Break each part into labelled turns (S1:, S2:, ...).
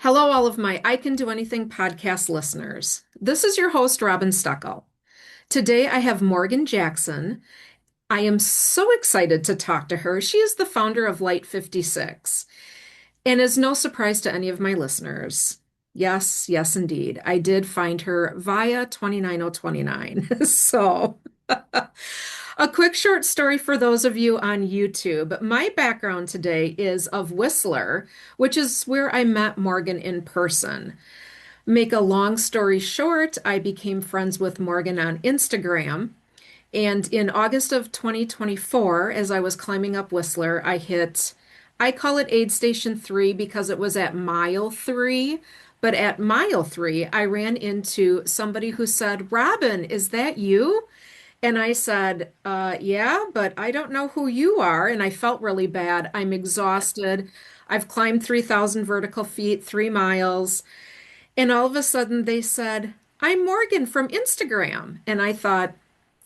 S1: Hello, all of my I Can Do Anything podcast listeners. This is your host, Robin Stuckel. Today I have Morgan Jackson. I am so excited to talk to her. She is the founder of Light 56 and is no surprise to any of my listeners. Yes, yes, indeed. I did find her via 29029. So, a quick short story for those of you on YouTube. My background today is of Whistler, which is where I met Morgan in person. Make a long story short, I became friends with Morgan on Instagram. And in August of 2024, as I was climbing up Whistler, I call it aid station 3 because it was at mile 3. But at mile 3, I ran into somebody who said, Robin, is that you? And I said, yeah, but I don't know who you are. And I felt really bad. I'm exhausted. I've climbed 3,000 vertical feet, 3 miles. And all of a sudden they said, I'm Morgan from Instagram. And I thought,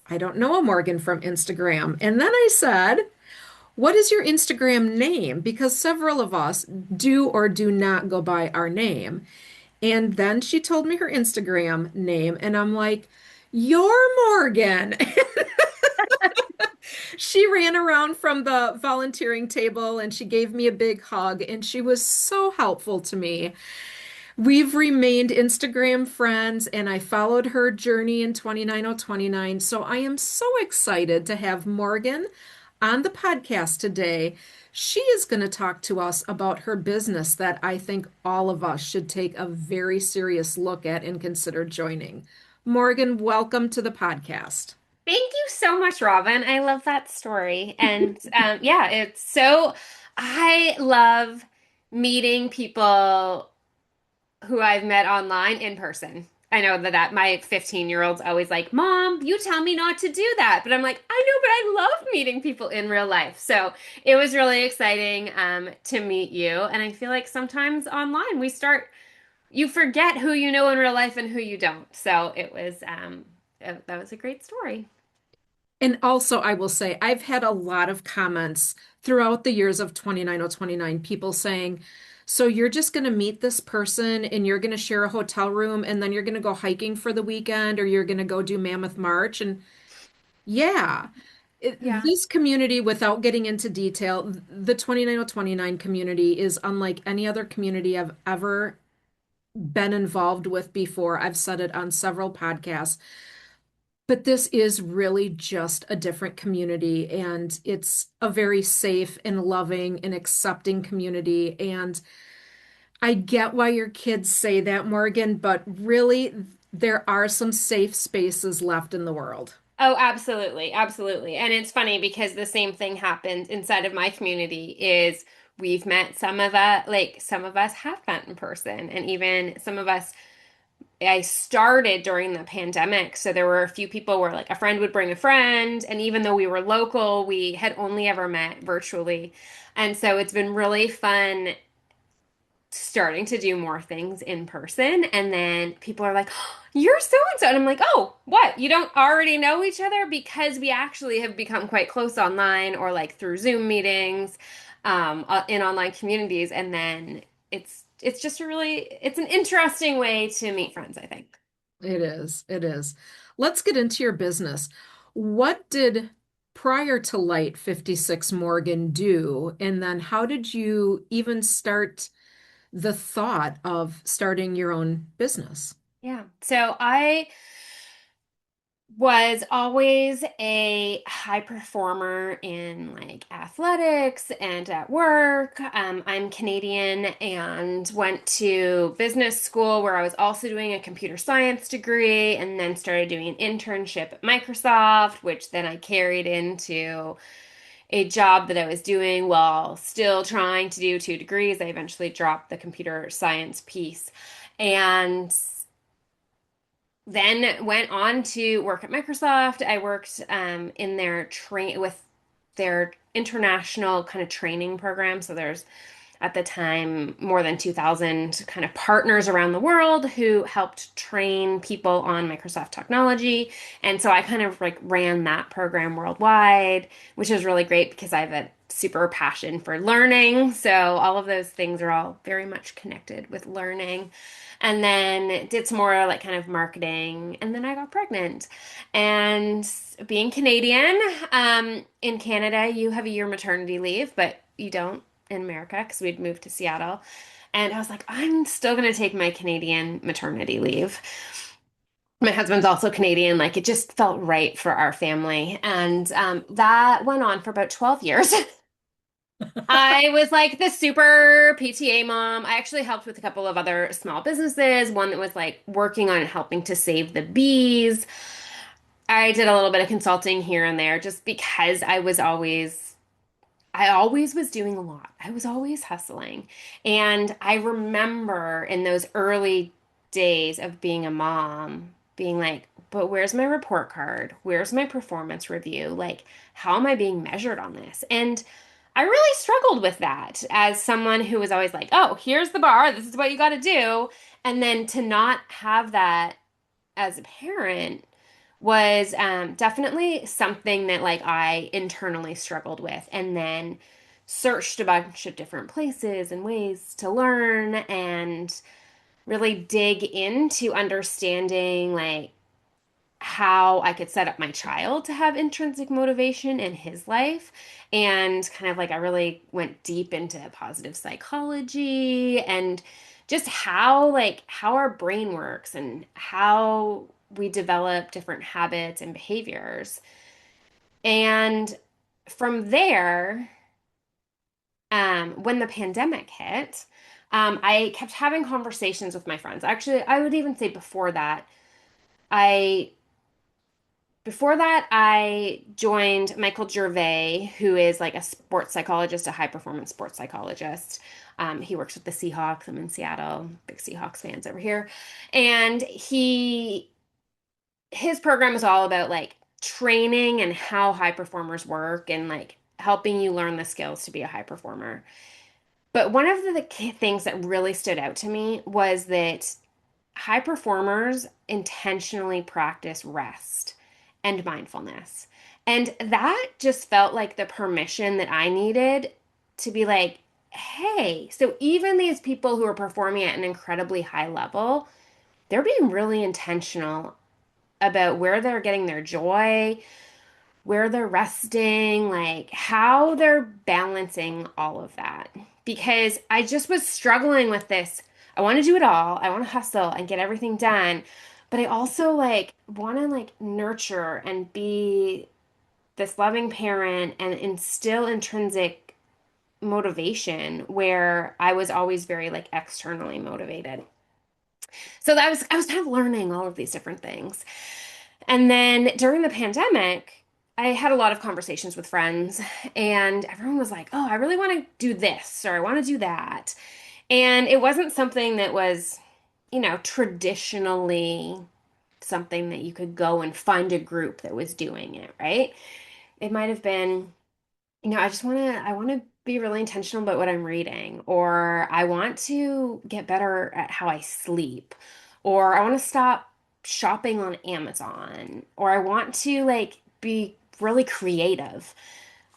S1: I don't know a Morgan from Instagram. And then I said, what is your Instagram name? Because several of us do or do not go by our name. And then she told me her Instagram name, and I'm like, you're Morgan. She ran around from the volunteering table and she gave me a big hug, and she was so helpful to me. We've remained Instagram friends, and I followed her journey in 29029. So I am so excited to have Morgan on the podcast today. She is going to talk to us about her business that I think all of us should take a very serious look at and consider joining. Morgan, welcome to the podcast.
S2: Thank you so much, Robin. I love that story. And yeah, I love meeting people who I've met online in person. I know that my 15-year-old's always like, Mom, you tell me not to do that. But I'm like, I know, but I love meeting people in real life. So it was really exciting to meet you. And I feel like sometimes online you forget who you know in real life and who you don't. So that was a great story.
S1: And also, I will say, I've had a lot of comments throughout the years of 29029, people saying, so you're just going to meet this person and you're going to share a hotel room and then you're going to go hiking for the weekend or you're going to go do Mammoth March. And yeah,
S2: Yeah.
S1: this community, without getting into detail, the 29029 community is unlike any other community I've ever been involved with before. I've said it on several podcasts. But this is really just a different community, and it's a very safe and loving and accepting community. And I get why your kids say that, Morgan, but really, there are some safe spaces left in the world.
S2: Oh, absolutely, absolutely. And it's funny because the same thing happened inside of my community is we've met some of us have met in person and even some of us I started during the pandemic. So there were a few people where like a friend would bring a friend and even though we were local, we had only ever met virtually. And so it's been really fun starting to do more things in person. And then people are like, oh, you're so and so. And I'm like, oh, what? You don't already know each other? Because we actually have become quite close online or like through Zoom meetings, in online communities. And then it's just it's an interesting way to meet friends, I think.
S1: It is. It is. Let's get into your business. What did prior to Light 56 Morgan do? And then how did you even start the thought of starting your own business?
S2: Yeah. So I was always a high performer in like athletics and at work. I'm Canadian and went to business school where I was also doing a computer science degree and then started doing an internship at Microsoft, which then I carried into a job that I was doing while still trying to do 2 degrees. I eventually dropped the computer science piece. And then went on to work at Microsoft. I worked in their train with their international kind of training program. So there's at the time more than 2,000 kind of partners around the world who helped train people on Microsoft technology. And so I kind of like ran that program worldwide, which is really great because I have super passion for learning. So all of those things are all very much connected with learning. And then did some more like kind of marketing. And then I got pregnant. And being Canadian, in Canada, you have a year maternity leave, but you don't in America because we'd moved to Seattle. And I was like, I'm still going to take my Canadian maternity leave. My husband's also Canadian. Like it just felt right for our family. And that went on for about 12 years. I was like the super PTA mom. I actually helped with a couple of other small businesses, one that was like working on helping to save the bees. I did a little bit of consulting here and there just because I always was doing a lot. I was always hustling. And I remember in those early days of being a mom being like, but where's my report card? Where's my performance review? Like, how am I being measured on this? And I really struggled with that as someone who was always like, oh, here's the bar. This is what you got to do. And then to not have that as a parent was definitely something that like I internally struggled with, and then searched a bunch of different places and ways to learn and really dig into understanding like how I could set up my child to have intrinsic motivation in his life. And kind of like I really went deep into positive psychology and just how our brain works and how we develop different habits and behaviors. And from there, when the pandemic hit, I kept having conversations with my friends. Actually, I would even say I before that, I joined Michael Gervais, who is like a sports psychologist, a high performance sports psychologist. He works with the Seahawks. I'm in Seattle, big Seahawks fans over here. And his program is all about like training and how high performers work and like helping you learn the skills to be a high performer. But one of the key things that really stood out to me was that high performers intentionally practice rest and mindfulness. And that just felt like the permission that I needed to be like, hey, so even these people who are performing at an incredibly high level, they're being really intentional about where they're getting their joy, where they're resting, like how they're balancing all of that. Because I just was struggling with this. I want to do it all. I want to hustle and get everything done. But I also like want to like nurture and be this loving parent and instill intrinsic motivation where I was always very like externally motivated. So I was kind of learning all of these different things. And then during the pandemic, I had a lot of conversations with friends, and everyone was like, "Oh, I really want to do this or I want to do that." And it wasn't something that was, traditionally something that you could go and find a group that was doing it, right? It might have been, I want to be really intentional about what I'm reading, or I want to get better at how I sleep, or I want to stop shopping on Amazon, or I want to like be really creative.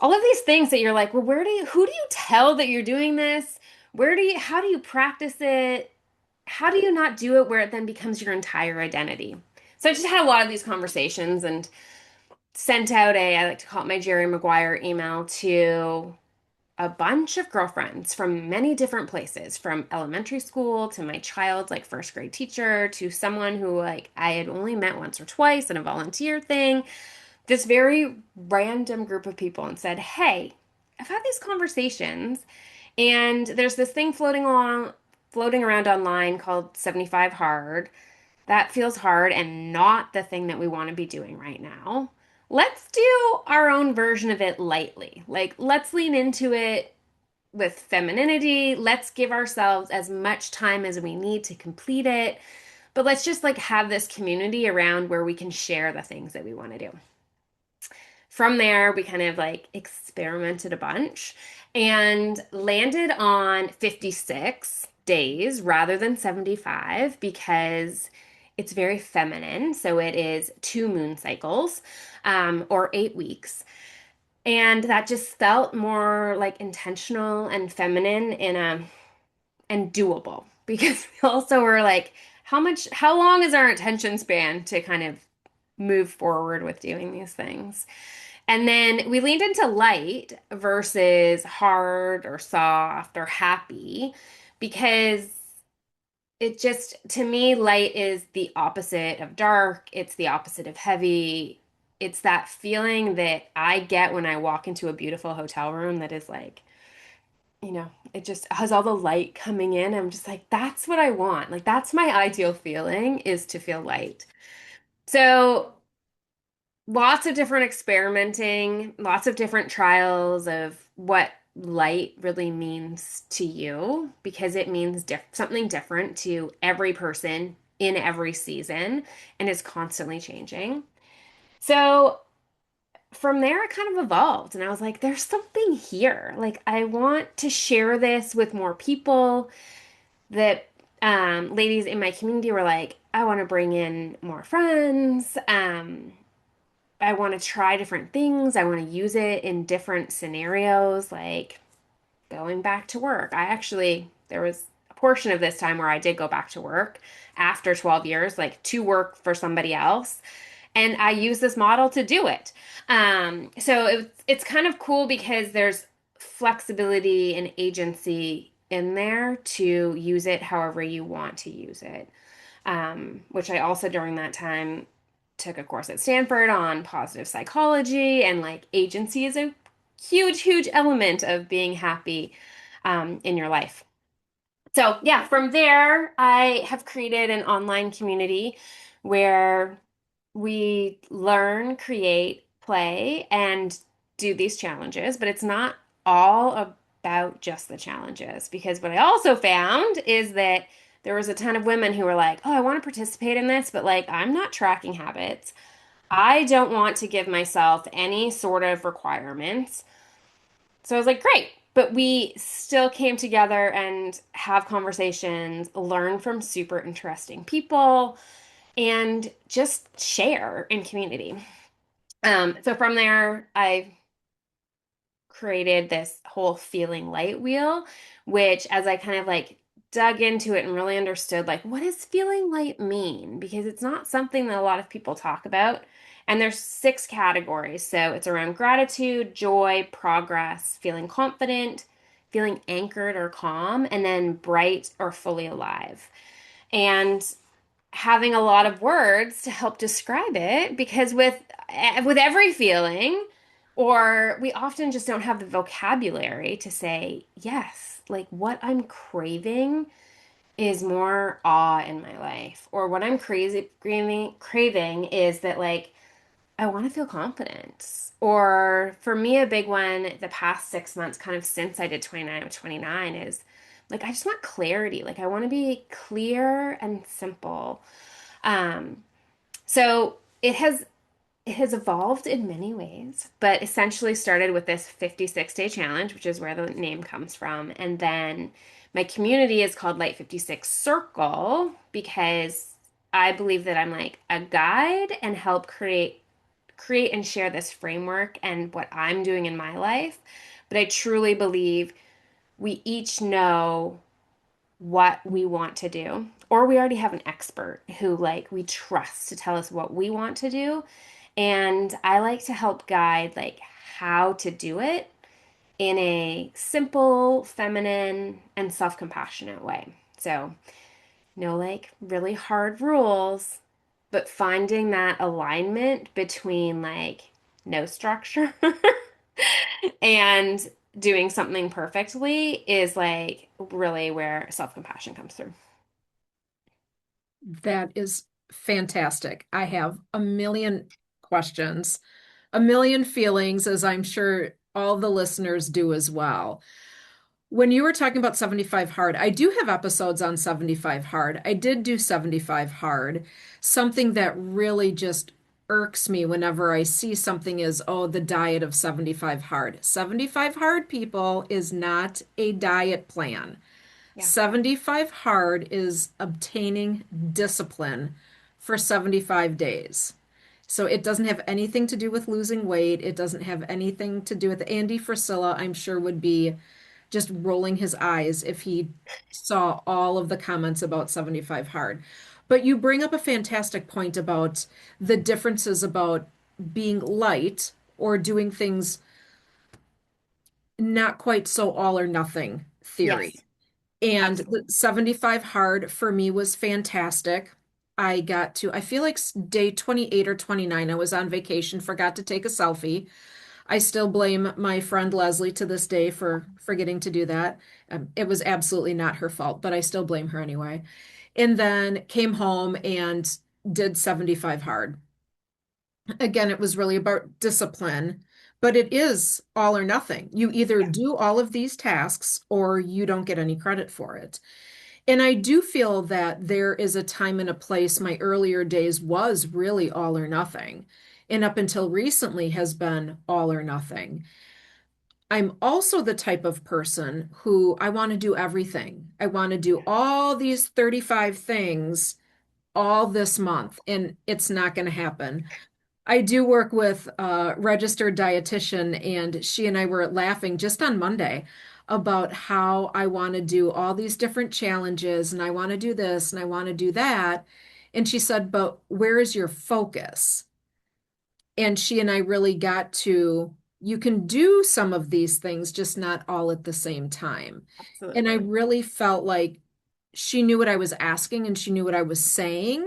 S2: All of these things that you're like, well, who do you tell that you're doing this? How do you practice it? How do you not do it where it then becomes your entire identity? So I just had a lot of these conversations and sent out I like to call it my Jerry Maguire email to a bunch of girlfriends from many different places, from elementary school to my child's like first grade teacher to someone who like I had only met once or twice in a volunteer thing, this very random group of people and said, "Hey, I've had these conversations and there's this thing floating around online called 75 hard. That feels hard and not the thing that we want to be doing right now. Let's do our own version of it lightly. Like, let's lean into it with femininity. Let's give ourselves as much time as we need to complete it. But let's just like have this community around where we can share the things that we want to do." From there, we kind of like experimented a bunch and landed on 56 days rather than 75 because it's very feminine. So it is 2 moon cycles or 8 weeks. And that just felt more like intentional and feminine and doable because we also were like, how long is our attention span to kind of move forward with doing these things? And then we leaned into light versus hard or soft or happy because it just, to me, light is the opposite of dark. It's the opposite of heavy. It's that feeling that I get when I walk into a beautiful hotel room that is like, it just has all the light coming in. I'm just like, that's what I want. Like, that's my ideal feeling is to feel light. So, lots of different experimenting, lots of different trials of what light really means to you because it means something different to every person in every season and is constantly changing. So, from there, it kind of evolved, and I was like, there's something here. Like, I want to share this with more people. That ladies in my community were like, I want to bring in more friends. I want to try different things. I want to use it in different scenarios, like going back to work. There was a portion of this time where I did go back to work after 12 years, like to work for somebody else. And I use this model to do it. It's kind of cool because there's flexibility and agency in there to use it however you want to use it. Which I also during that time took a course at Stanford on positive psychology, and like agency is a huge, huge element of being happy in your life. So, yeah, from there, I have created an online community where we learn, create, play, and do these challenges, but it's not all about just the challenges because what I also found is that there was a ton of women who were like, "Oh, I want to participate in this, but like I'm not tracking habits. I don't want to give myself any sort of requirements." So I was like, great. But we still came together and have conversations, learn from super interesting people, and just share in community. So from there, I created this whole feeling light wheel, which as I kind of like dug into it and really understood like what does feeling light mean? Because it's not something that a lot of people talk about. And there's 6 categories. So it's around gratitude, joy, progress, feeling confident, feeling anchored or calm, and then bright or fully alive. And having a lot of words to help describe it because with every feeling or we often just don't have the vocabulary to say yes, like what I'm craving is more awe in my life, or what I'm craving is that like I want to feel confident. Or for me, a big one the past 6 months, kind of since I did 29 of 29, is like I just want clarity. Like I want to be clear and simple. Um, so it has evolved in many ways, but essentially started with this 56-day challenge, which is where the name comes from. And then my community is called Light 56 Circle because I believe that I'm like a guide and help create and share this framework and what I'm doing in my life. But I truly believe we each know what we want to do, or we already have an expert who like we trust to tell us what we want to do. And I like to help guide like how to do it in a simple, feminine, and self-compassionate way. So, no like really hard rules, but finding that alignment between like no structure and doing something perfectly is like really where self-compassion comes through.
S1: That is fantastic. I have a million questions, a million feelings, as I'm sure all the listeners do as well. When you were talking about 75 hard, I do have episodes on 75 hard. I did do 75 hard. Something that really just irks me whenever I see something is, oh, the diet of 75 hard. 75 hard, people, is not a diet plan.
S2: Yeah.
S1: 75 hard is obtaining discipline for 75 days. So it doesn't have anything to do with losing weight. It doesn't have anything to do with Andy Frisella, I'm sure would be just rolling his eyes if he saw all of the comments about 75 hard. But you bring up a fantastic point about the differences about being light or doing things not quite so all or nothing
S2: Yes,
S1: theory. And the
S2: absolutely.
S1: 75 hard for me was fantastic. I got to, I feel like day 28 or 29, I was on vacation, forgot to take a selfie. I still blame my friend Leslie to this day for forgetting to do that. It was absolutely not her fault, but I still blame her anyway. And then came home and did 75 hard. Again, it was really about discipline, but it is all or nothing. You either
S2: Yeah,
S1: do all of these tasks or you don't get any credit for it. And I do feel that there is a time and a place. My earlier days was really all or nothing. And up until recently has been all or nothing. I'm also the type of person who I want to do everything. I want to do
S2: yeah,
S1: all these 35 things all this month, and it's not going to happen. I do work with a registered dietitian, and she and I were laughing just on Monday about how I want to do all these different challenges and I want to do this and I want to do that. And she said, but where is your focus? And she and I really got to, you can do some of these things, just not all at the same time. And I
S2: absolutely.
S1: really felt like she knew what I was asking and she knew what I was saying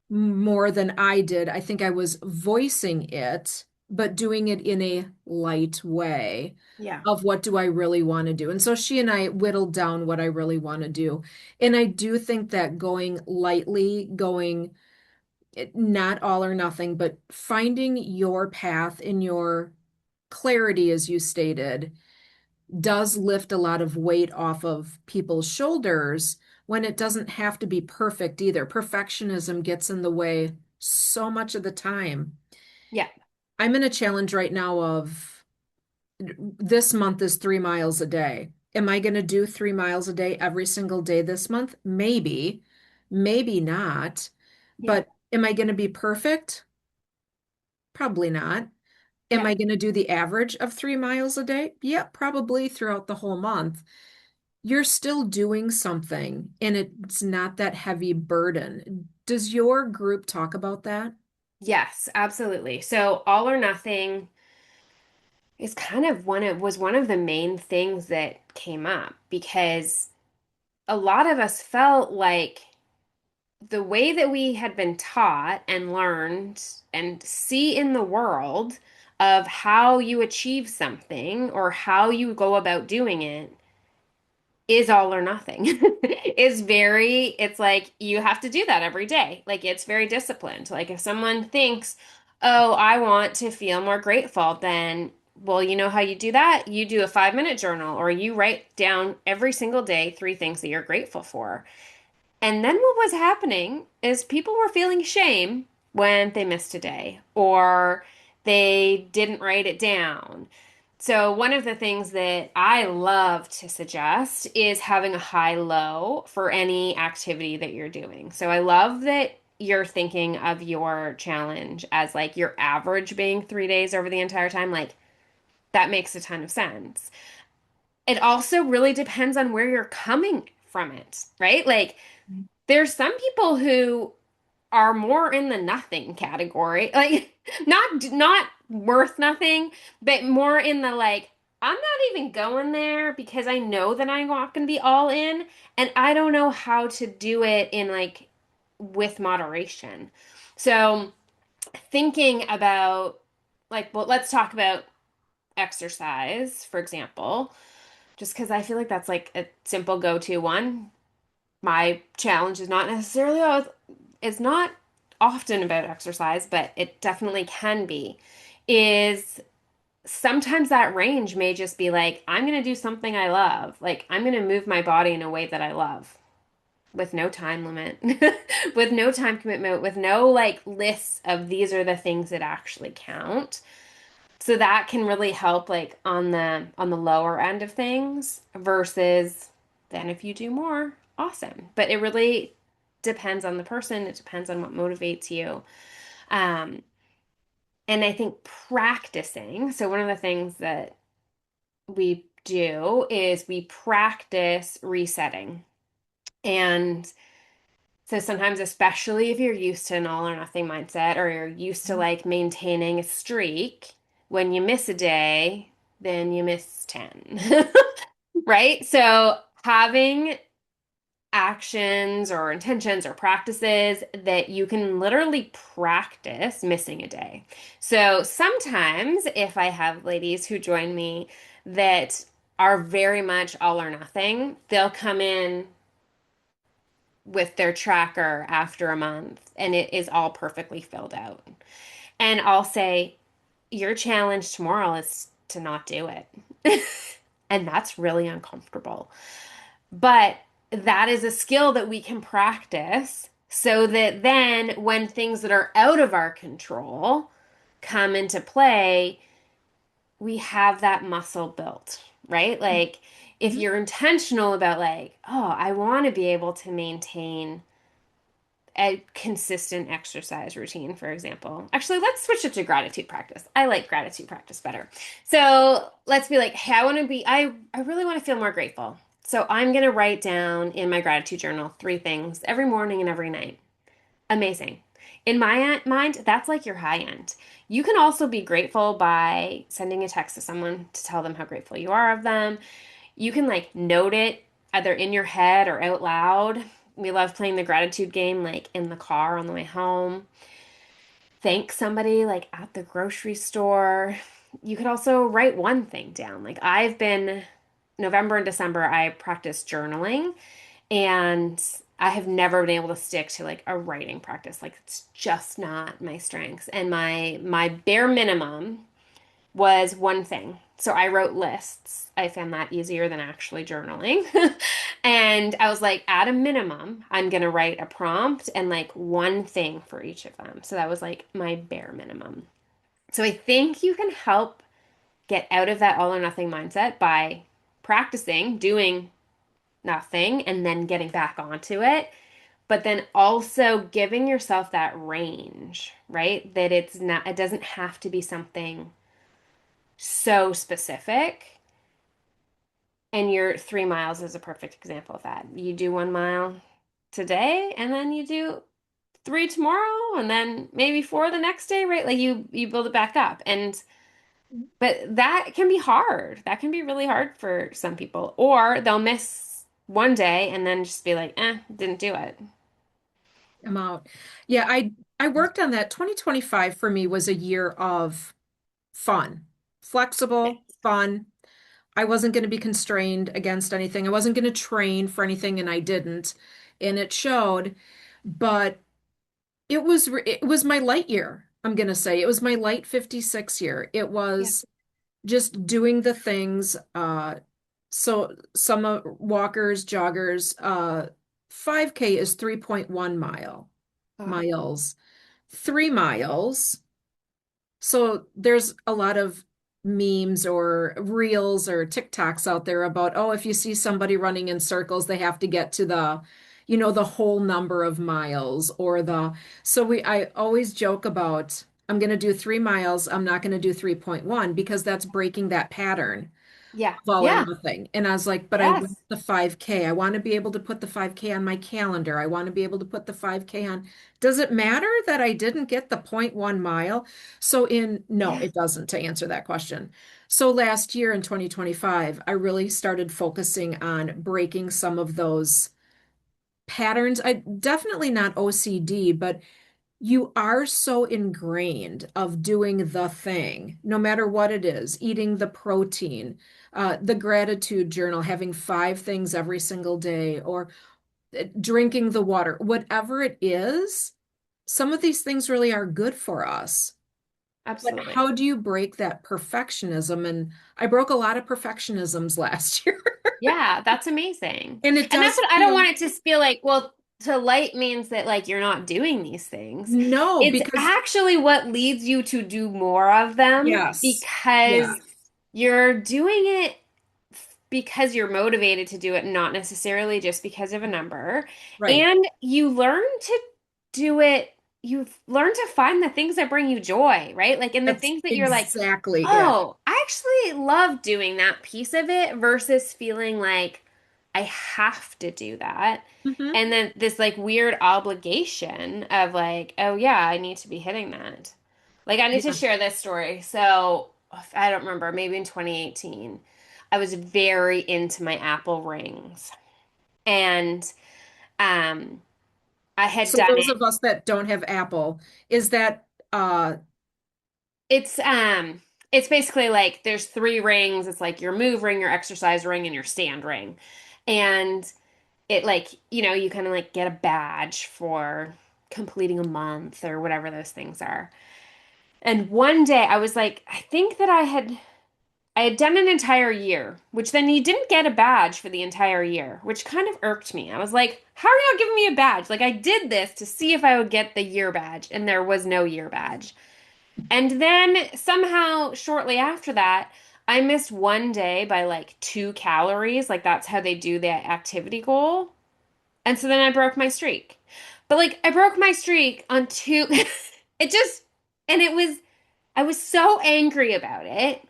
S1: more than I did. I think I was voicing it, but doing it in a light way
S2: Yeah.
S1: of what do I really want to do. And so she and I whittled down what I really want to do. And I do think that going lightly, going not all or nothing, but finding your path in your clarity, as you stated, does lift a lot of weight off of people's shoulders when it doesn't have to be perfect either. Perfectionism gets in the way so much of the time.
S2: Yeah.
S1: I'm in a challenge right now of this month is 3 miles a day. Am I going to do 3 miles a day every single day this month? Maybe, maybe not.
S2: Yeah.
S1: But am I going to be perfect? Probably not. Am
S2: Yeah.
S1: I going to do the average of 3 miles a day? Yeah, probably throughout the whole month. You're still doing something and it's not that heavy burden. Does your group talk about that?
S2: Yes, absolutely. So all or nothing is kind of one of the main things that came up because a lot of us felt like the way that we had been taught and learned and see in the world of how you achieve something or how you go about doing it is all or nothing. It's like you have to do that every day. Like it's very disciplined. Like if someone thinks, oh, I want to feel more grateful, then, well, you know how you do that? You do a 5-minute journal or you write down every single day 3 things that you're grateful for. And then what was happening is people were feeling shame when they missed a day or they didn't write it down. So, one of the things that I love to suggest is having a high low for any activity that you're doing. So, I love that you're thinking of your challenge as like your average being 3 days over the entire time. Like, that makes a ton of sense. It also really depends on where you're coming from it, right? Like, there's some people who are more in the nothing category. Like not worth nothing, but more in the like I'm not even going there because I know that I'm not going to be all in and I don't know how to do it in like with moderation. So thinking about like well let's talk about exercise, for example, just because I feel like that's like a simple go-to one. My challenge is not necessarily it's not often about exercise, but it definitely can be, is sometimes that range may just be like, I'm going to do something I love. Like, I'm going to move my body in a way that I love with no time limit, with no time commitment, with no like lists of these are the things that actually count. So that can really help like on the lower end of things versus then if you do more, awesome. But it really depends on the person. It depends on what motivates you. Um, and I think practicing, so one of the things that we do is we practice resetting. And so sometimes, especially if you're used to an all or nothing mindset or you're used to like maintaining a streak, when you miss a day, then you miss 10. Right? So having actions or intentions or practices that you can literally practice missing a day. So sometimes if I have ladies who join me that are very much all or nothing, they'll come in with their tracker after a month and it is all perfectly filled out. And I'll say, your challenge tomorrow is to not do it. And that's really uncomfortable. But that is a skill that we can practice so that then when things that are out of our control come into play, we have that muscle built, right? Like if
S1: Mhm.
S2: you're intentional about like, oh, I want to be able to maintain a consistent exercise routine, for example. Actually, let's switch it to gratitude practice. I like gratitude practice better. So let's be like, hey, I really want to feel more grateful. So I'm going to write down in my gratitude journal three things every morning and every night. Amazing. In my mind, that's like your high end. You can also be grateful by sending a text to someone to tell them how grateful you are of them. You can like note it either in your head or out loud. We love playing the gratitude game like in the car on the way home. Thank somebody like at the grocery store. You could also write one thing down. Like I've been November and December, I practiced journaling and I have never been able to stick to like a writing practice. Like it's just not my strengths. And my bare minimum was one thing. So I wrote lists. I found that easier than actually journaling. And I was like, at a minimum, I'm going to write a prompt and like one thing for each of them. So that was like my bare minimum. So I think you can help get out of that all or nothing mindset by practicing doing nothing and then getting back onto it. But then also giving yourself that range, right? That it's not, it doesn't have to be something so specific. And your 3 miles is a perfect example of that. You do 1 mile today, and then you do three tomorrow, and then maybe four the next day, right? Like you build it back up. And but that can be hard. That can be really hard for some people. Or they'll miss one day and then just be like, didn't do it.
S1: I'm out. Yeah, I worked on that. 2025 for me was a year of fun, flexible, fun. I wasn't going to be constrained against anything. I wasn't going to train for anything, and I didn't. And it showed, but it was my light year, I'm going to say. It was my light 56 year. It
S2: Yeah.
S1: was just doing the things. So some walkers, joggers, 5K is 3.1
S2: Oh,
S1: miles. 3 miles. So there's a lot of memes or reels or TikToks out there about, oh, if you see somebody running in circles, they have to get to the whole number of miles or I always joke about, I'm going to do 3 miles. I'm not going to do 3.1 because that's breaking that pattern
S2: yeah.
S1: of all or
S2: Yeah.
S1: nothing. And I was like, but I want
S2: Yes.
S1: the 5K. I want to be able to put the 5K on my calendar. I want to be able to put the 5K on. Does it matter that I didn't get the point 0.1 mile? No,
S2: Yeah.
S1: it doesn't, to answer that question. So last year in 2025, I really started focusing on breaking some of those patterns. I definitely not OCD, but you are so ingrained of doing the thing, no matter what it is, eating the protein, the gratitude journal, having 5 things every single day, or drinking the water, whatever it is, some of these things really are good for us. But
S2: Absolutely.
S1: how do you break that perfectionism? And I broke a lot of perfectionisms last year.
S2: Yeah, that's amazing.
S1: And it
S2: And that's
S1: does
S2: what I don't
S1: feel,
S2: want it to feel like, well, to light means that like you're not doing these things.
S1: no,
S2: It's
S1: because
S2: actually what leads you to do more of them
S1: yes,
S2: because
S1: yes,
S2: you're doing it because you're motivated to do it, not necessarily just because of a number.
S1: right.
S2: And you learn to do it. you learn to find the things that bring you joy, right? Like, and the
S1: That's
S2: things that you're like,
S1: exactly it.
S2: oh, I actually love doing that piece of it versus feeling like I have to do that.
S1: Hmm.
S2: And then this like weird obligation of like, oh yeah, I need to be hitting that. Like I need to
S1: Yeah.
S2: share this story. So I don't remember, maybe in 2018, I was very into my Apple rings. And um I had
S1: So
S2: done
S1: those
S2: it.
S1: of us that don't have Apple, is that
S2: It's it's basically like there's three rings. It's like your move ring, your exercise ring, and your stand ring. And it like, you kind of like get a badge for completing a month or whatever those things are. And one day I was like, I think that I had done an entire year, which then you didn't get a badge for the entire year, which kind of irked me. I was like, how are you giving me a badge? Like I did this to see if I would get the year badge, and there was no year badge. And then somehow shortly after that, I missed one day by like 2 calories. Like that's how they do the activity goal. And so then I broke my streak. But like I broke my streak on two. It just, and it was, I was so angry about it.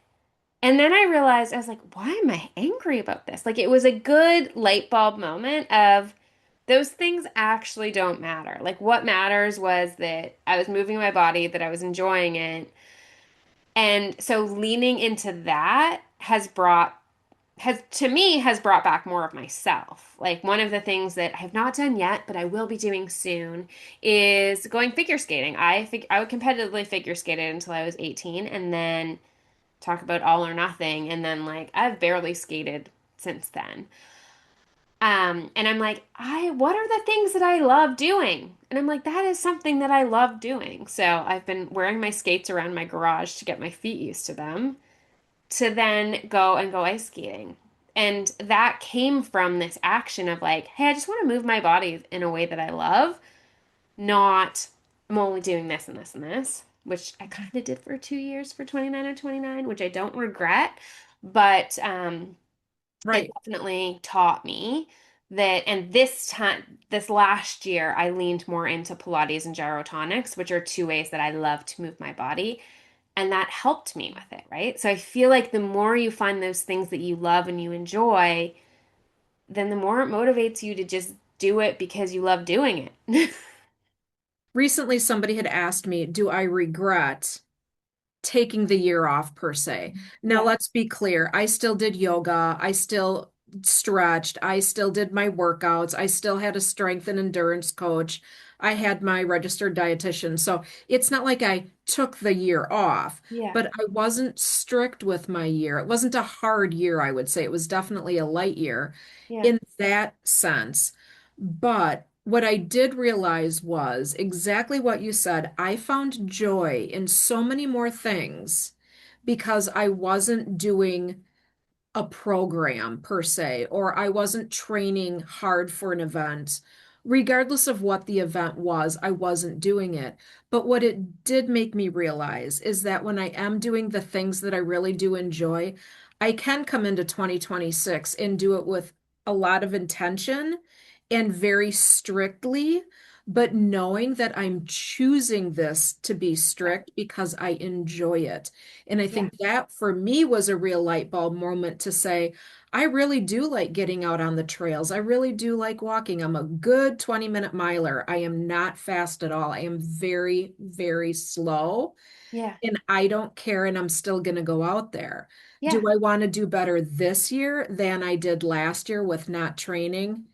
S2: And then I realized, I was like, why am I angry about this? Like it was a good light bulb moment of those things actually don't matter. Like what matters was that I was moving my body, that I was enjoying it. And so leaning into that has brought back more of myself. Like one of the things that I've not done yet, but I will be doing soon is going figure skating. I would competitively figure skated until I was 18 and then talk about all or nothing and then like I've barely skated since then. And I'm like, what are the things that I love doing? And I'm like, that is something that I love doing. So I've been wearing my skates around my garage to get my feet used to them, to then go ice skating. And that came from this action of like, hey, I just want to move my body in a way that I love, not I'm only doing this and this and this, which I kind of did for 2 years for 29 or 29, which I don't regret. But it
S1: right?
S2: definitely taught me that, and this last year, I leaned more into Pilates and gyrotonics, which are two ways that I love to move my body. And that helped me with it, right? So I feel like the more you find those things that you love and you enjoy, then the more it motivates you to just do it because you love doing it.
S1: Recently, somebody had asked me, do I regret taking the year off per se? Now,
S2: Yeah.
S1: let's be clear. I still did yoga. I still stretched. I still did my workouts. I still had a strength and endurance coach. I had my registered dietitian. So it's not like I took the year off,
S2: Yeah.
S1: but I wasn't strict with my year. It wasn't a hard year, I would say. It was definitely a light year
S2: Yeah.
S1: in that sense. But what I did realize was exactly what you said. I found joy in so many more things because I wasn't doing a program per se, or I wasn't training hard for an event. Regardless of what the event was, I wasn't doing it. But what it did make me realize is that when I am doing the things that I really do enjoy, I can come into 2026 and do it with a lot of intention and very strictly, but knowing that I'm choosing this to be
S2: Yeah.
S1: strict because I enjoy it. And I
S2: Yeah.
S1: think that for me was a real light bulb moment to say, I really do like getting out on the trails. I really do like walking. I'm a good 20-minute miler. I am not fast at all. I am very, very slow
S2: Yeah.
S1: and I don't care. And I'm still going to go out there. Do
S2: Yeah.
S1: I want to do better this year than I did last year with not training?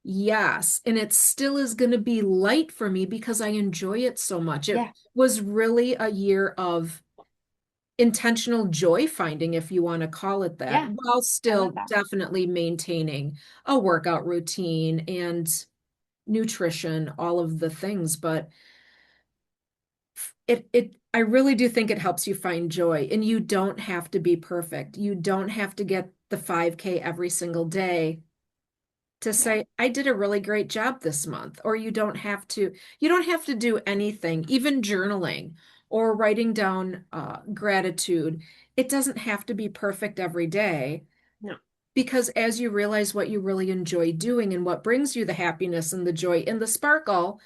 S1: Yes. And it still is going to be light for me because I enjoy it so much. It
S2: Yeah.
S1: was really a year of intentional joy finding, if you want to call it that,
S2: Yeah.
S1: while
S2: I love
S1: still
S2: that.
S1: definitely maintaining a workout routine and nutrition, all of the things. But I really do think it helps you find joy, and you don't have to be perfect. You don't have to get the 5K every single day to
S2: Yeah.
S1: say, I did a really great job this month. Or you don't have to do anything, even journaling or writing down gratitude. It doesn't have to be perfect every day
S2: No.
S1: because as you realize what you really enjoy doing and what brings you the happiness and the joy and the sparkle,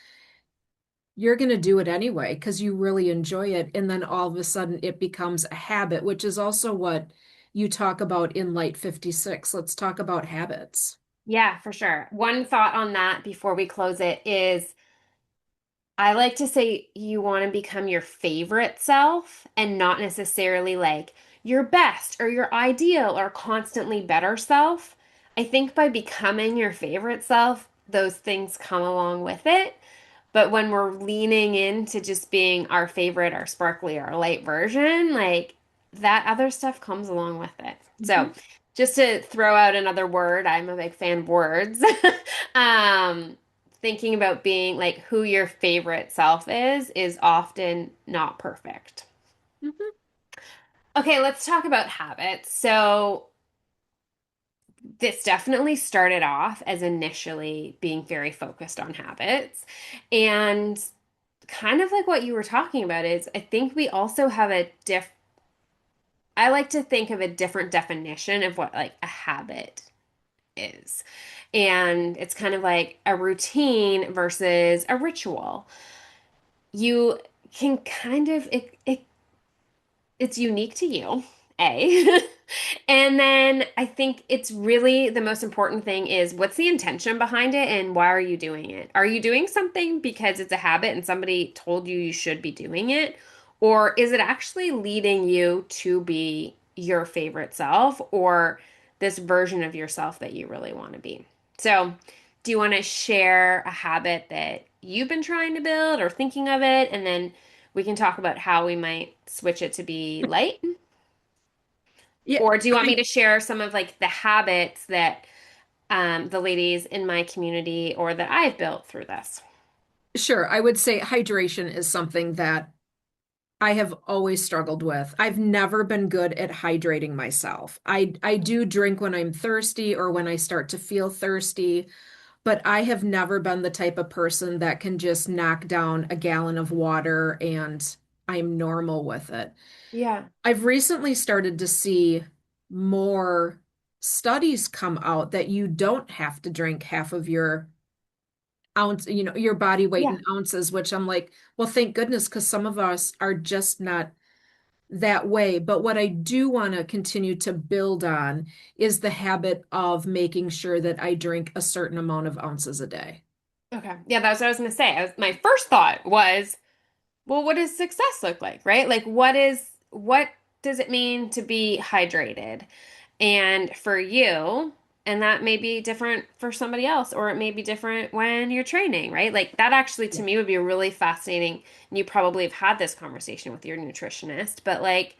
S1: you're going to do it anyway because you really enjoy it. And then all of a sudden it becomes a habit, which is also what you talk about in Light 56. Let's talk about habits.
S2: Yeah, for sure. One thought on that before we close it is I like to say you want to become your favorite self and not necessarily like your best or your ideal or constantly better self. I think by becoming your favorite self, those things come along with it. But when we're leaning into just being our favorite, our sparkly, our light version, like that other stuff comes along with it. So,
S1: Mhm.
S2: just to throw out another word, I'm a big fan of words. Um, Thinking about being like who your favorite self is often not perfect.
S1: Mhm.
S2: Okay, let's talk about habits. So, this definitely started off as initially being very focused on habits. And kind of like what you were talking about is I think we also have I like to think of a different definition of what like a habit is. And it's kind of like a routine versus a ritual. You can kind of it's unique to you, A. And then I think it's really the most important thing is what's the intention behind it and why are you doing it? Are you doing something because it's a habit and somebody told you you should be doing it? Or is it actually leading you to be your favorite self or this version of yourself that you really want to be? So, do you want to share a habit that you've been trying to build or thinking of it? And then we can talk about how we might switch it to be light.
S1: Yeah,
S2: Or do you want me
S1: I
S2: to share some of like the habits that the ladies in my community or that I've built through this?
S1: sure. I would say hydration is something that I have always struggled with. I've never been good at hydrating myself. I do drink when I'm thirsty or when I start to feel thirsty, but I have never been the type of person that can just knock down a gallon of water and I'm normal with it.
S2: Yeah.
S1: I've recently started to see more studies come out that you don't have to drink half of your ounce, your body weight
S2: Yeah.
S1: in ounces, which I'm like, well, thank goodness, because some of us are just not that way. But what I do want to continue to build on is the habit of making sure that I drink a certain amount of ounces a day.
S2: Okay. Yeah, that's what I was going to say. My first thought was, well, what does success look like, right? Like, what does it mean to be hydrated? And for you, and that may be different for somebody else, or it may be different when you're training, right? Like, that actually to
S1: Yeah.
S2: me would be a really fascinating, and you probably have had this conversation with your nutritionist, but like,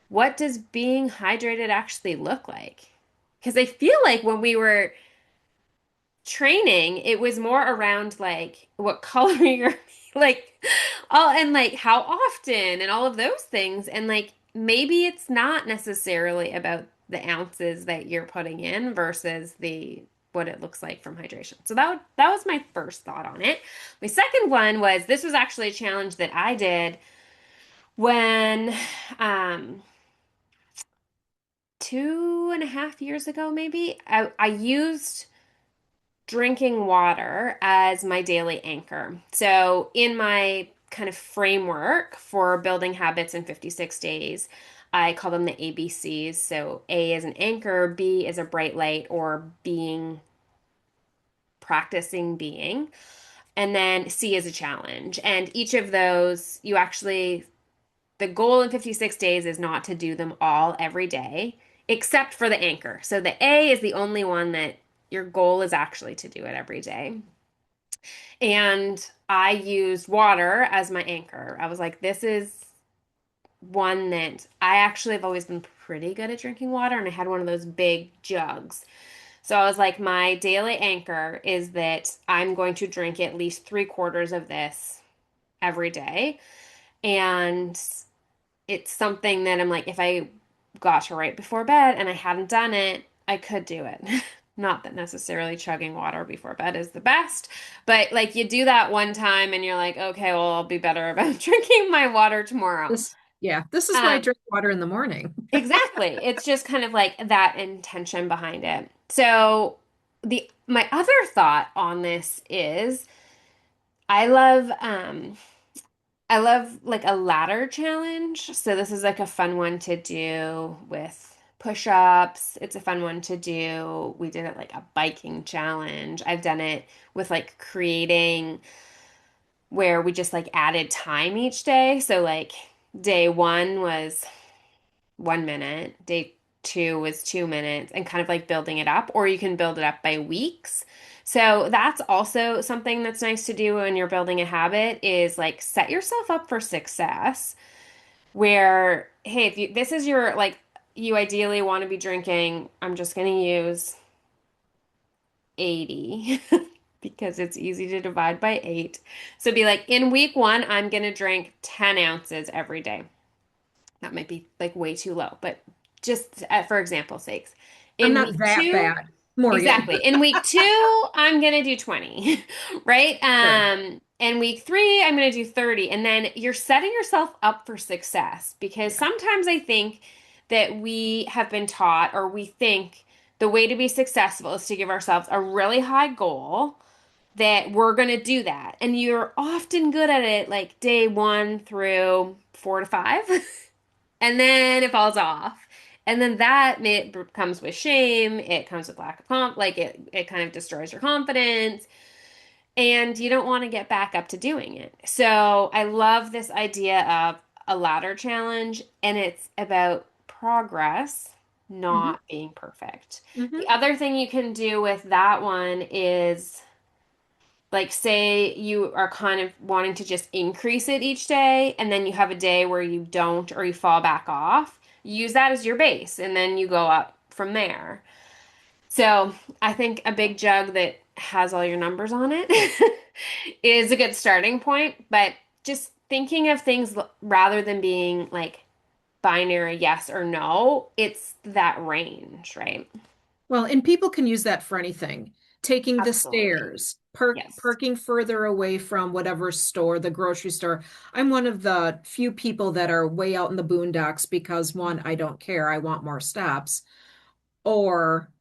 S2: what does being hydrated actually look like? Because I feel like when we were training, it was more around like what color you're like all and like how often and all of those things. And like maybe it's not necessarily about the ounces that you're putting in versus the what it looks like from hydration. So that was my first thought on it. My second one was this was actually a challenge that I did when um 2.5 years ago, maybe. I used drinking water as my daily anchor. So, in my kind of framework for building habits in 56 days, I call them the ABCs. So, A is an anchor, B is a bright light or being, practicing being, and then C is a challenge. And each of those, you actually, the goal in 56 days is not to do them all every day, except for the anchor. So, the A is the only one that your goal is actually to do it every day. And I used water as my anchor. I was like, this is one that I actually have always been pretty good at drinking water, and I had one of those big jugs. So I was like, my daily anchor is that I'm going to drink at least 3/4 of this every day. And it's something that I'm like, if I got to right before bed and I hadn't done it, I could do it. Not that necessarily chugging water before bed is the best, but like you do that one time and you're like, okay, well, I'll be better about drinking my water tomorrow.
S1: This is why I
S2: Um,
S1: drink water in the morning.
S2: exactly. It's just kind of like that intention behind it. So the my other thought on this is I love I love like a ladder challenge. So this is like a fun one to do with push-ups. It's a fun one to do. We did it like a biking challenge. I've done it with like creating where we just like added time each day. So like day one was 1 minute, day two was 2 minutes, and kind of like building it up, or you can build it up by weeks. So that's also something that's nice to do when you're building a habit is like set yourself up for success where, hey, if you this is your like you ideally want to be drinking, I'm just going to use 80 because it's easy to divide by 8. So be like, in week one, I'm going to drink 10 ounces every day. That might be like way too low, but just for example's sakes.
S1: I'm
S2: In
S1: not
S2: week
S1: that
S2: two,
S1: bad, Morgan.
S2: exactly. In week two, I'm gonna do 20, right?
S1: Sure.
S2: And week three, I'm gonna do 30. And then you're setting yourself up for success because
S1: Yeah.
S2: sometimes I think that we have been taught or we think the way to be successful is to give ourselves a really high goal that we're going to do that. And you're often good at it like day one through 4 to 5. And then it falls off. And then comes with shame. It comes with lack of like it kind of destroys your confidence. And you don't want to get back up to doing it. So I love this idea of a ladder challenge, and it's about progress,
S1: Hmm.
S2: not being perfect.
S1: Hmm.
S2: The other thing you can do with that one is like say you are kind of wanting to just increase it each day and then you have a day where you don't or you fall back off, use that as your base and then you go up from there. So I think a big jug that has all your numbers on it is a good starting point, but just thinking of things rather than being like binary yes or no, it's that range, right?
S1: Well, and people can use that for anything. Taking the
S2: Absolutely.
S1: stairs,
S2: Yes.
S1: parking further away from whatever store, the grocery store. I'm one of the few people that are way out in the boondocks because one, I don't care. I want more steps. Or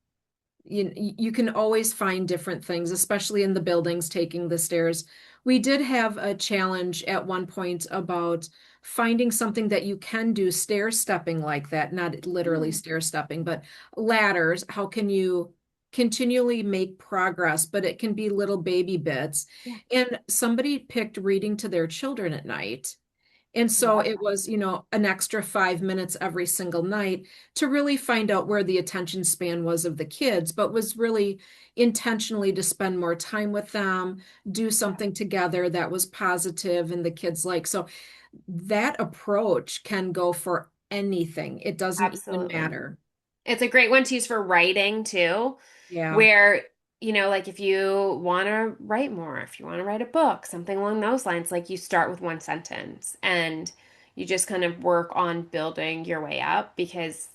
S1: you can always find different things, especially in the buildings, taking the stairs. We did have a challenge at one point about finding something that you can do stair stepping like that, not literally
S2: Mm,
S1: stair stepping, but ladders. How can you continually make progress? But it can be little baby bits.
S2: yeah,
S1: And somebody picked reading to their children at night. And so
S2: love
S1: it was, an extra 5 minutes every single night to really find out where the attention span was of the kids, but was really intentionally to spend more time with them, do
S2: that.
S1: something together that was positive and the kids like. So that approach can go for anything. It doesn't even
S2: Absolutely.
S1: matter.
S2: It's a great one to use for writing too,
S1: Yeah.
S2: where, like if you want to write more, if you want to write a book, something along those lines, like you start with one sentence and you just kind of work on building your way up because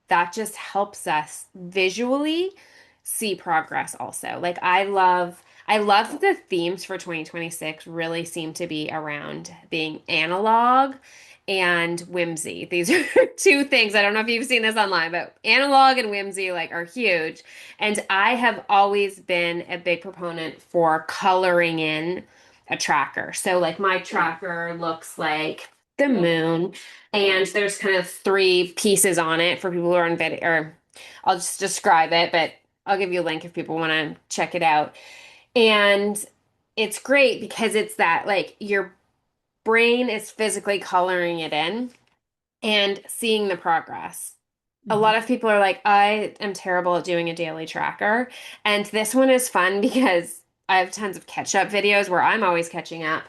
S2: that just helps us visually see progress also. Like I love that the themes for 2026 really seem to be around being analog and whimsy. These are two things. I don't know if you've seen this online, but analog and whimsy like are huge. And I have always been a big proponent for coloring in a tracker. So like my tracker looks like the moon and there's kind of three pieces on it for people who are on video, or I'll just describe it, but I'll give you a link if people want to check it out. And it's great because it's that like your brain is physically coloring it in and seeing the progress. A
S1: Mhm.
S2: lot of people are like, I am terrible at doing a daily tracker. And this one is fun because I have tons of catch up videos where I'm always catching up.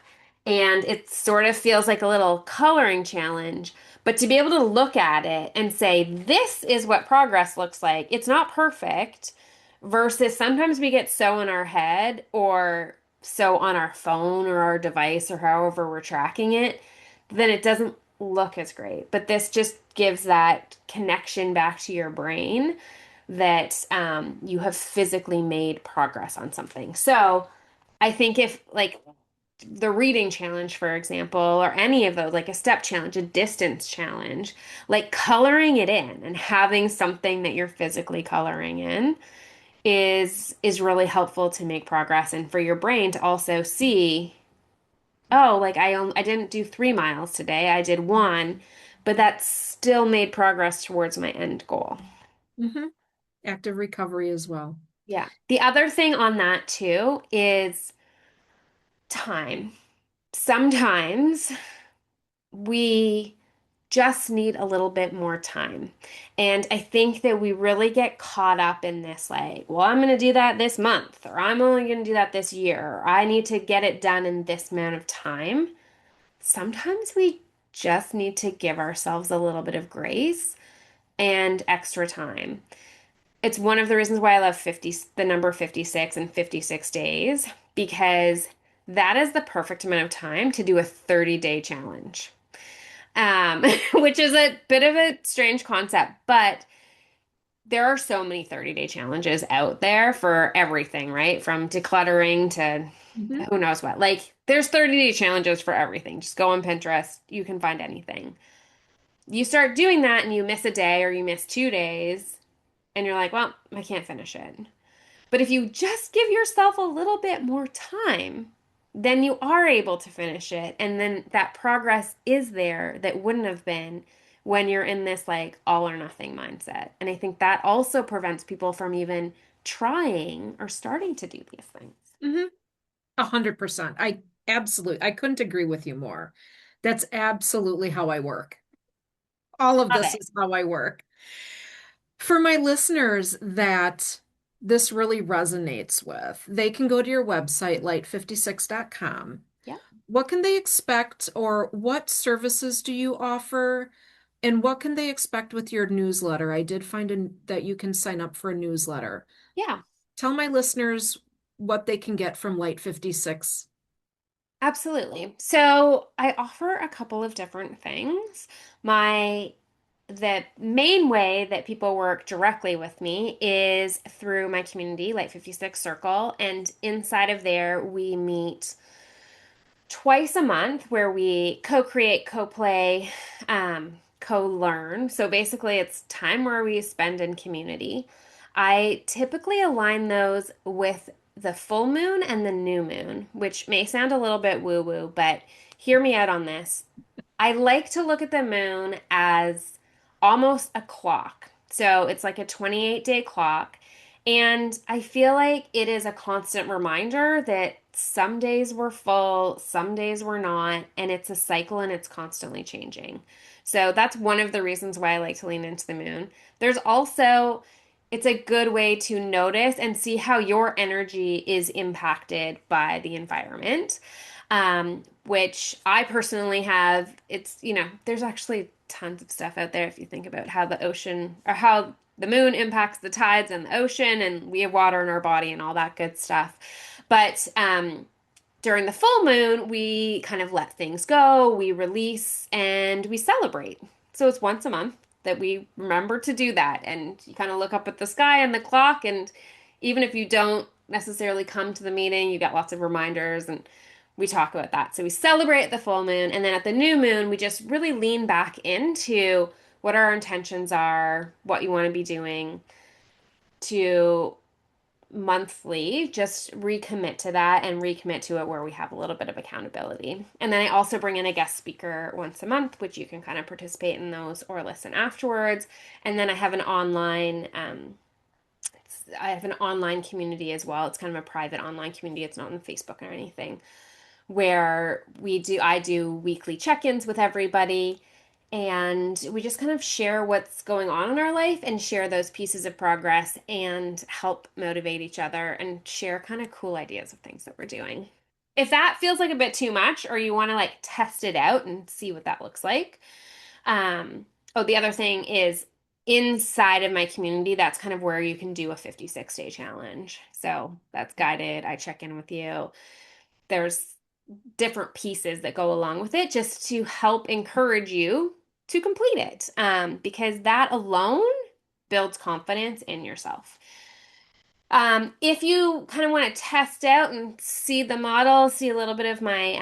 S2: And it sort of feels like a little coloring challenge. But to be able to look at it and say, this is what progress looks like, it's not perfect, versus sometimes we get so in our head or so on our phone or our device or however we're tracking it, then it doesn't look as great. But this just gives that connection back to your brain that you have physically made progress on something. So I think if like the reading challenge, for example, or any of those, like a step challenge, a distance challenge, like coloring it in and having something that you're physically coloring in is really helpful to make progress and for your brain to also see, oh, like I didn't do 3 miles today. I did one, but that still made progress towards my end goal.
S1: Hmm. Active recovery as well.
S2: Yeah. The other thing on that too is time. Sometimes we just need a little bit more time. And I think that we really get caught up in this, like, well, I'm going to do that this month, or I'm only going to do that this year, or I need to get it done in this amount of time. Sometimes we just need to give ourselves a little bit of grace and extra time. It's one of the reasons why I love the number 56 and 56 days, because that is the perfect amount of time to do a 30-day challenge. Which is a bit of a strange concept, but there are so many 30-day challenges out there for everything, right? From decluttering to
S1: Hmm.
S2: who knows what. Like, there's 30-day challenges for everything. Just go on Pinterest, you can find anything. You start doing that and you miss a day or you miss 2 days, and you're like, well, I can't finish it. But if you just give yourself a little bit more time, then you are able to finish it. And then that progress is there that wouldn't have been when you're in this like all or nothing mindset. And I think that also prevents people from even trying or starting to do these things.
S1: Hmm. 100%. I couldn't agree with you more. That's absolutely how I work. All of
S2: Love
S1: this
S2: it.
S1: is how I work. For my listeners that this really resonates with, they can go to your website, light56.com.
S2: Yep.
S1: What can they expect, or what services do you offer? And what can they expect with your newsletter? I did find that you can sign up for a newsletter.
S2: Yeah,
S1: Tell my listeners what they can get from Light 56.
S2: absolutely. So I offer a couple of different things. My The main way that people work directly with me is through my community, Light 56 Circle. And inside of there, we meet twice a month where we co-create, co-play, co-learn. So basically, it's time where we spend in community. I typically align those with the full moon and the new moon, which may sound a little bit woo-woo, but hear me out on this. I like to look at the moon as almost a clock. So it's like a 28-day clock. And I feel like it is a constant reminder that some days we're full, some days we're not, and it's a cycle and it's constantly changing. So that's one of the reasons why I like to lean into the moon. There's also, it's a good way to notice and see how your energy is impacted by the environment, which I personally have. There's actually tons of stuff out there if you think about how the ocean or how the moon impacts the tides and the ocean, and we have water in our body and all that good stuff. But during the full moon, we kind of let things go, we release, and we celebrate. So it's once a month that we remember to do that. And you kind of look up at the sky and the clock, and even if you don't necessarily come to the meeting, you get lots of reminders and we talk about that. So we celebrate the full moon, and then at the new moon, we just really lean back into what our intentions are, what you want to be doing to monthly, just recommit to that and recommit to it where we have a little bit of accountability. And then I also bring in a guest speaker once a month, which you can kind of participate in those or listen afterwards. And then I have an online community as well. It's kind of a private online community. It's not on Facebook or anything, where I do weekly check-ins with everybody, and we just kind of share what's going on in our life and share those pieces of progress and help motivate each other and share kind of cool ideas of things that we're doing. If that feels like a bit too much or you want to like test it out and see what that looks like. Oh, the other thing is inside of my community, that's kind of where you can do a 56-day challenge. So that's guided. I check in with you. There's different pieces that go along with it just to help encourage you to complete it, because that alone builds confidence in yourself. If you kind of want to test out and see the model, see a little bit of my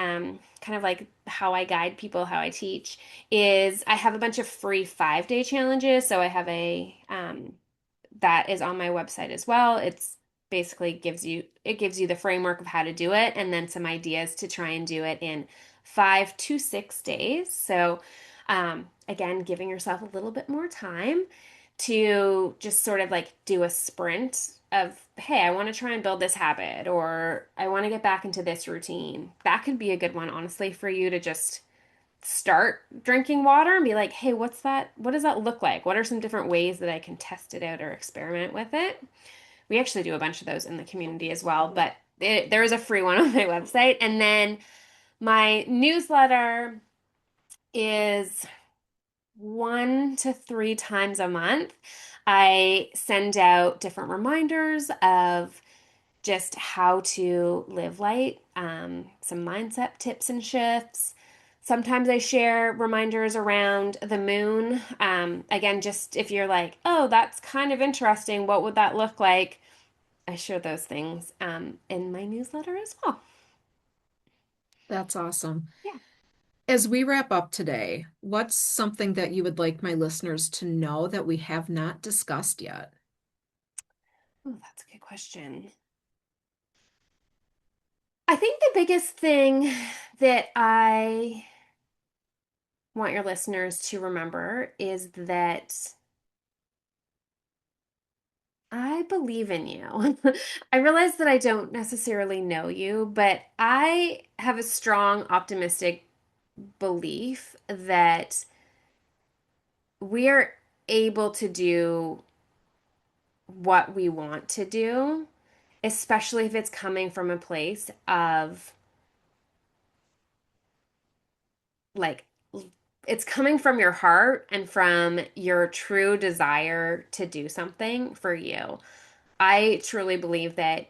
S2: kind of like how I guide people, how I teach, is I have a bunch of free 5-day challenges. So I have that is on my website as well. It's basically gives you the framework of how to do it and then some ideas to try and do it in 5 to 6 days. So again, giving yourself a little bit more time to just sort of like do a sprint of, hey, I want to try and build this habit or I want to get back into this routine. That could be a good one, honestly, for you to just start drinking water and be like, hey, what's that? What does that look like? What are some different ways that I can test it out or experiment with it? We actually do a bunch of those in the community as well, but there is a free one on my website. And then my newsletter is 1 to 3 times a month. I send out different reminders of just how to live light, some mindset tips and shifts. Sometimes I share reminders around the moon. Again, just if you're like, oh, that's kind of interesting, what would that look like? I share those things in my newsletter as well.
S1: That's awesome.
S2: Yeah.
S1: As we wrap up today, what's something that you would like my listeners to know that we have not discussed yet?
S2: Oh, that's a good question. I think the biggest thing that I want your listeners to remember is that I believe in you. I realize that I don't necessarily know you, but I have a strong, optimistic belief that we are able to do what we want to do, especially if it's coming from a place of like, it's coming from your heart and from your true desire to do something for you. I truly believe that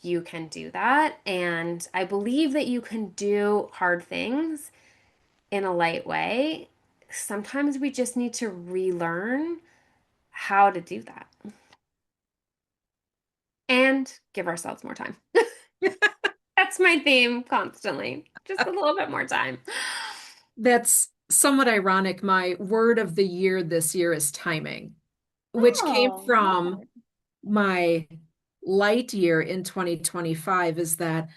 S2: you can do that. And I believe that you can do hard things in a light way. Sometimes we just need to relearn how to do that and give ourselves more time. That's my theme constantly. Just a little bit more time.
S1: That's somewhat ironic. My word of the year this year is timing, which came
S2: Oh, I love
S1: from
S2: that.
S1: my light year in 2025, is that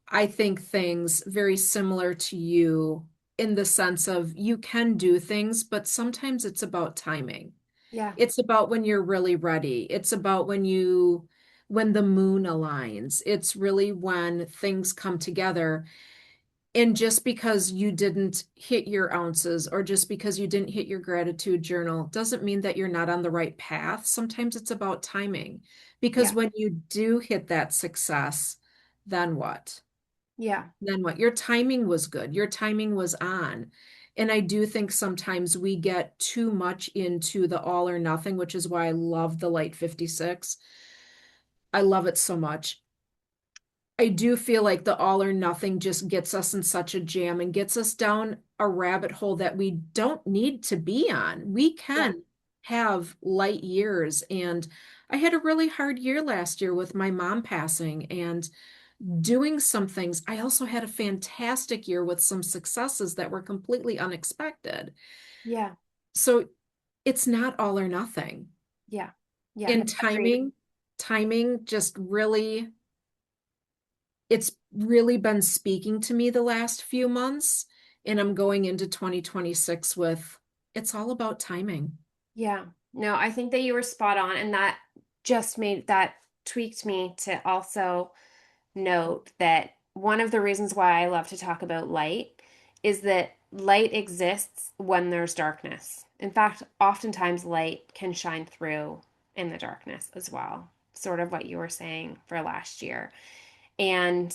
S1: I think things very similar to you in the sense of you can do things, but sometimes it's about timing.
S2: Yeah,
S1: It's about when you're really ready. It's about when the moon aligns. It's really when things come together. And just because you didn't hit your ounces or just because you didn't hit your gratitude journal doesn't mean that you're not on the right path. Sometimes it's about timing. Because
S2: yeah,
S1: when you do hit that success, then what?
S2: yeah,
S1: Then what? Your timing was good. Your timing was on. And I do think sometimes we get too much into the all or nothing, which is why I love the Light 56. I love it so much. I do feel like the all or nothing just gets us in such a jam and gets us down a rabbit hole that we don't need to be on. We
S2: yeah,
S1: can have light years. And I had a really hard year last year with my mom passing and doing some things. I also had a fantastic year with some successes that were completely unexpected.
S2: yeah,
S1: So it's not all or nothing.
S2: yeah, yeah.
S1: In
S2: Agreed.
S1: timing just really, it's really been speaking to me the last few months. And I'm going into 2026 with it's all about timing.
S2: Yeah. No, I think that you were spot on, and that just made that tweaked me to also note that one of the reasons why I love to talk about light is that light exists when there's darkness. In fact, oftentimes light can shine through in the darkness as well, sort of what you were saying for last year. And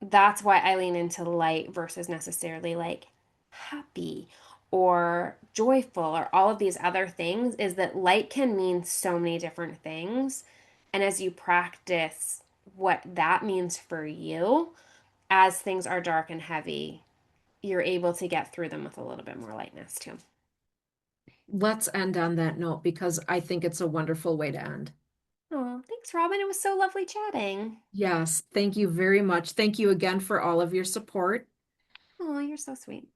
S2: that's why I lean into light versus necessarily like happy or joyful or all of these other things, is that light can mean so many different things. And as you practice what that means for you, as things are dark and heavy, you're able to get through them with a little bit more lightness too.
S1: Let's end on that note because I think it's a wonderful way to end.
S2: Oh, thanks, Robin. It was so lovely chatting.
S1: Yes, thank you very much. Thank you again for all of your support.
S2: Oh, you're so sweet.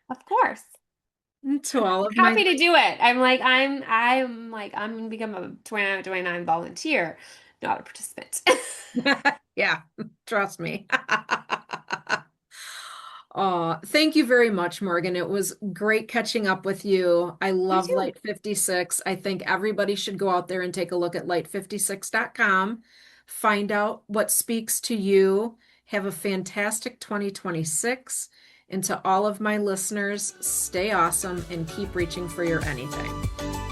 S2: Of course.
S1: To all of my
S2: Happy to do it. I'm gonna become a 29 out of 29 volunteer, not a participant.
S1: yeah, trust me. Oh, thank you very much, Morgan. It was great catching up with you. I
S2: You
S1: love
S2: too.
S1: Light 56. I think everybody should go out there and take a look at light56.com, find out what speaks to you. Have a fantastic 2026. And to all of my listeners, stay awesome and keep reaching for your anything.